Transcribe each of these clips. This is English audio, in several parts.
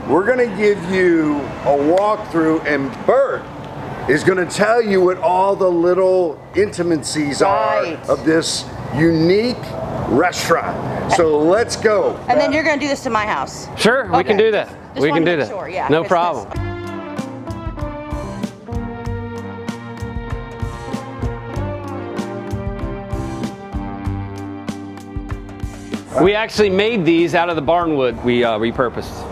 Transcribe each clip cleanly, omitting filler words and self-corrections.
we're gonna give you a walkthrough, and Bert is gonna tell you what all the little intimacies are of this unique restaurant. So let's go. And then you're gonna do this to my house. Sure, we can do that. Just we can do that. sure, yeah, no problem. We actually made these out of the barn wood we repurposed.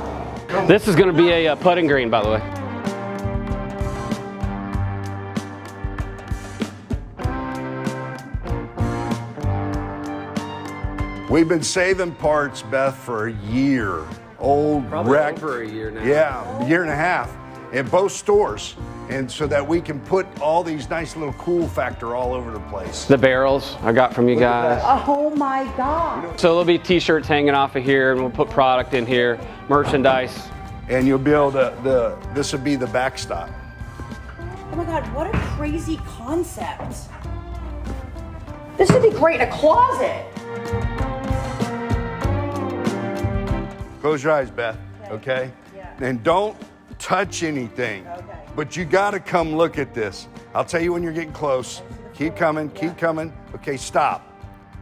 This is going to be a putting green, by the way. We've been saving parts, Beth, for a year. Old wreck. Over a year now. Yeah, a year and a half in both stores. And so that we can put all these nice little cool factor all over the place. The barrels I got from you guys. Oh my God. So there'll be t-shirts hanging off of here, and we'll put product in here, merchandise. And you'll be able to, this would be the backstop. Oh my God, what a crazy concept. This would be great in a closet. Close your eyes, Beth, okay? Yeah. And don't touch anything. Okay. But you gotta come look at this. I'll tell you when you're getting close. Keep coming, keep coming. Okay, stop.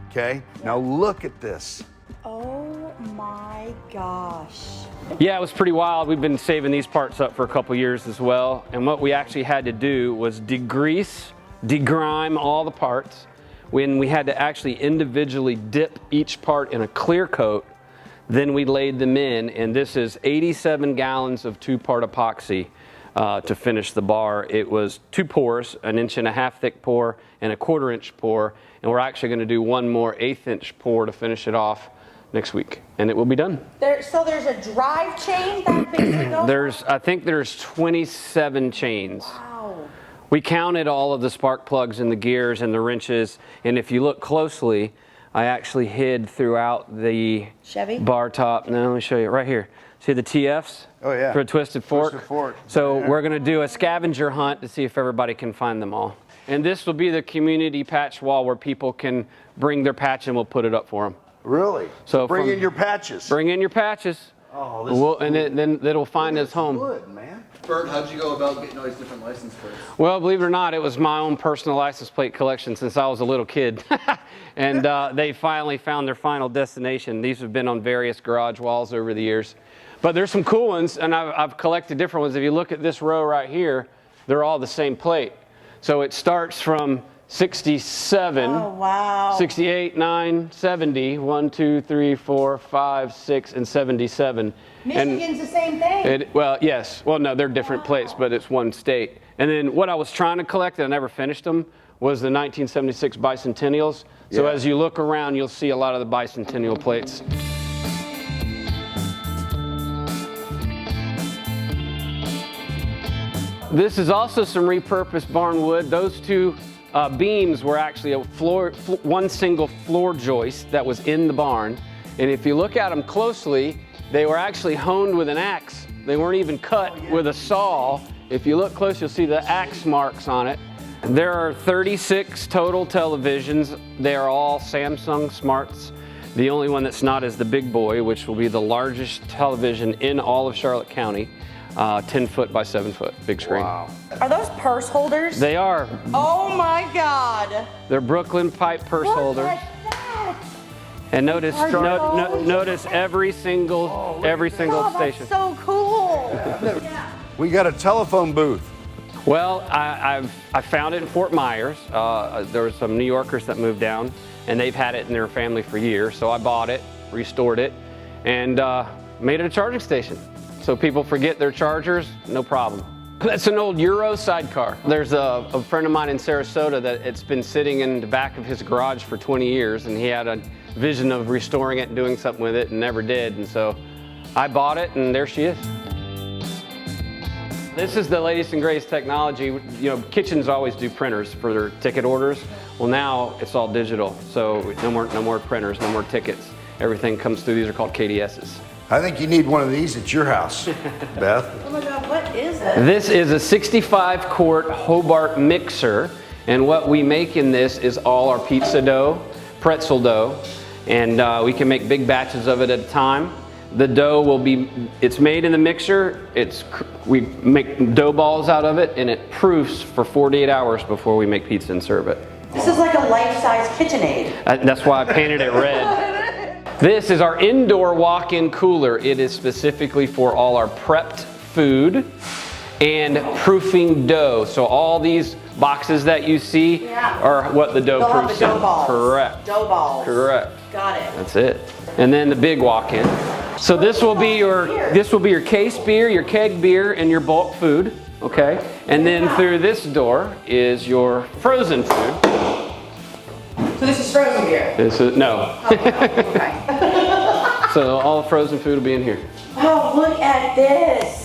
Okay, now look at this. Oh my gosh. Yeah, it was pretty wild. We've been saving these parts up for a couple years as well. And what we actually had to do was degrease, degrime all the parts. When we had to actually individually dip each part in a clear coat, then we laid them in. And this is 87 gallons of 2-part epoxy to finish the bar. It was 2 pours, 1.5 inch thick pour and a 1/4 inch pour. And we're actually going to do one more 1/8 inch pour to finish it off next week, and it will be done. So there's a drive chain that basically goes? I think there's 27 chains. Wow. We counted all of the spark plugs and the gears and the wrenches, and if you look closely, I actually hid throughout the Chevy bar top. Now let me show you right here. See the TFs? Oh yeah. For a twisted fork. Twisted fork. So yeah. We're going to do a scavenger hunt to see if everybody can find them all. And this will be the community patch wall where people can bring their patch and we'll put it up for them. Really? So bring in your patches. Bring in your patches. Oh, this then it'll find us home. Good, man. Bert, how'd you go about getting all these different license plates? Well, believe it or not, it was my own personal license plate collection since I was a little kid. And they finally found their final destination. These have been on various garage walls over the years. But there's some cool ones, and I've collected different ones. If you look at this row right here, they're all the same plate. So it starts from 67, Oh, wow. 68, 9, 70, 1, 2, 3, 4, 5, 6, and 77. Michigan's the same thing. Well, yes. Well, no, they're different plates, but it's one state. And then what I was trying to collect, and I never finished them, was the 1976 bicentennials. So Yeah. as you look around, you'll see a lot of the bicentennial plates. This is also some repurposed barn wood. Those two beams were actually one single floor joist that was in the barn. And if you look at them closely, they were actually honed with an axe. They weren't even cut with a saw. If you look close, you'll see the axe marks on it. There are 36 total televisions. They are all Samsung Smarts. The only one that's not is the big boy, which will be the largest television in all of Charlotte County. 10 foot by 7 foot, big screen. Wow. Are those purse holders? They are. Oh my God. They're Brooklyn pipe purse holders. Look at that. And notice every single Oh, station. that's so cool. We got a telephone booth. Well, I found it in Fort Myers. There were some New Yorkers that moved down, and they've had it in their family for years. So I bought it, restored it, and made it a charging station. So people forget their chargers, no problem. That's an old Euro sidecar. There's a friend of mine in Sarasota that it's been sitting in the back of his garage for 20 years, and he had a vision of restoring it and doing something with it and never did. And so I bought it, and there she is. This is the latest and greatest technology. You know, kitchens always do printers for their ticket orders. Well, now it's all digital. So no more printers, no more tickets. Everything comes through. These are called KDSs. I think you need one of these at your house, Beth. Oh my God, what is this? This is a 65-quart Hobart mixer. And what we make in this is all our pizza dough, pretzel dough. And we can make big batches of it at a time. The dough will be, it's made in the mixer. We make dough balls out of it, and it proofs for 48 hours before we make pizza and serve it. This is like a life-size KitchenAid. That's why I painted it red. This is our indoor walk-in cooler. It is specifically for all our prepped food and proofing dough. So all these boxes that you see are what the dough proofs in. Dough balls. Correct. Dough balls. Correct. Got it. That's it. And then the big walk-in. So this will be your case beer, your keg beer, and your bulk food. Okay. And then through this door is your frozen food. So this is frozen beer? This is, no. Okay. So all the frozen food will be in here. Oh, look at this.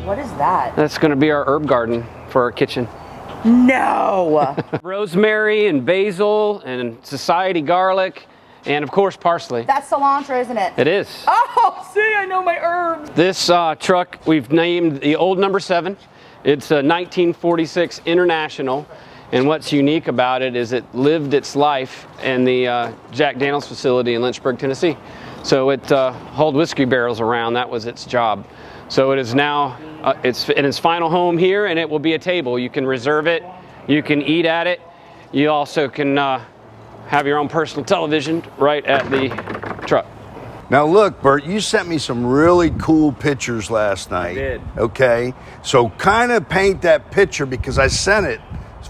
What is that? That's going to be our herb garden for our kitchen. No. Rosemary and basil and society garlic and of course parsley. That's cilantro, isn't it? It is. Oh, see, I know my herbs. This truck we've named the old number 7. It's a 1946 International, and what's unique about it is it lived its life in the Jack Daniels facility in Lynchburg, Tennessee. So it hauled whiskey barrels around. That was its job. So it is now, it's in its final home here, and it will be a table. You can reserve it, you can eat at it. You also can have your own personal television right at the truck. Now look, Bert, you sent me some really cool pictures last night. I did. Okay, so kind of paint that picture because I sent it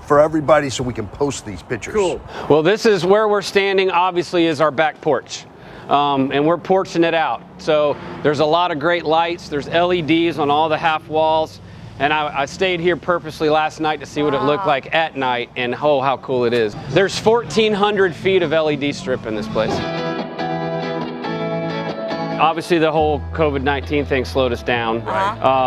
for everybody so we can post these pictures. Cool. Well, this is where we're standing, obviously, is our back porch. And we're porching it out. So there's a lot of great lights. There's LEDs on all the half walls. And I stayed here purposely last night to see what it looked like at night, and oh, how cool it is. There's 1,400 feet of LED strip in this place. Obviously the whole COVID-19 thing slowed us down,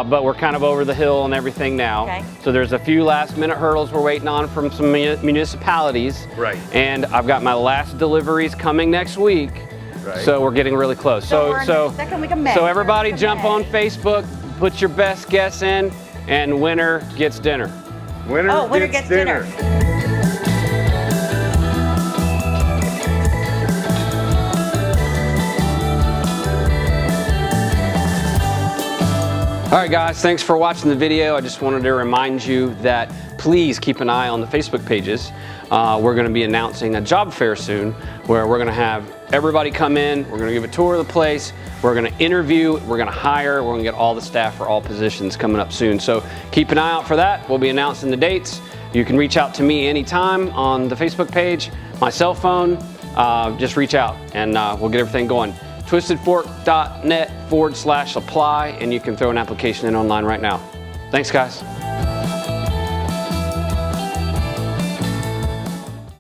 but we're kind of over the hill and everything now. Okay. So there's a few last minute hurdles we're waiting on from some municipalities. Right. And I've got my last deliveries coming next week. Right. So we're getting really close. we're in the second week of May. So everybody First of jump May. on Facebook, put your best guess in, and winner gets dinner. Winner gets dinner. All right, guys, thanks for watching the video. I just wanted to remind you that please keep an eye on the Facebook pages. We're going to be announcing a job fair soon where we're going to have everybody come in, we're going to give a tour of the place, we're going to interview, we're going to hire, we're going to get all the staff for all positions coming up soon. So keep an eye out for that. We'll be announcing the dates. You can reach out to me anytime on the Facebook page, my cell phone. Just reach out and we'll get everything going. twistedfork.net/apply, and you can throw an application in online right now. Thanks, guys.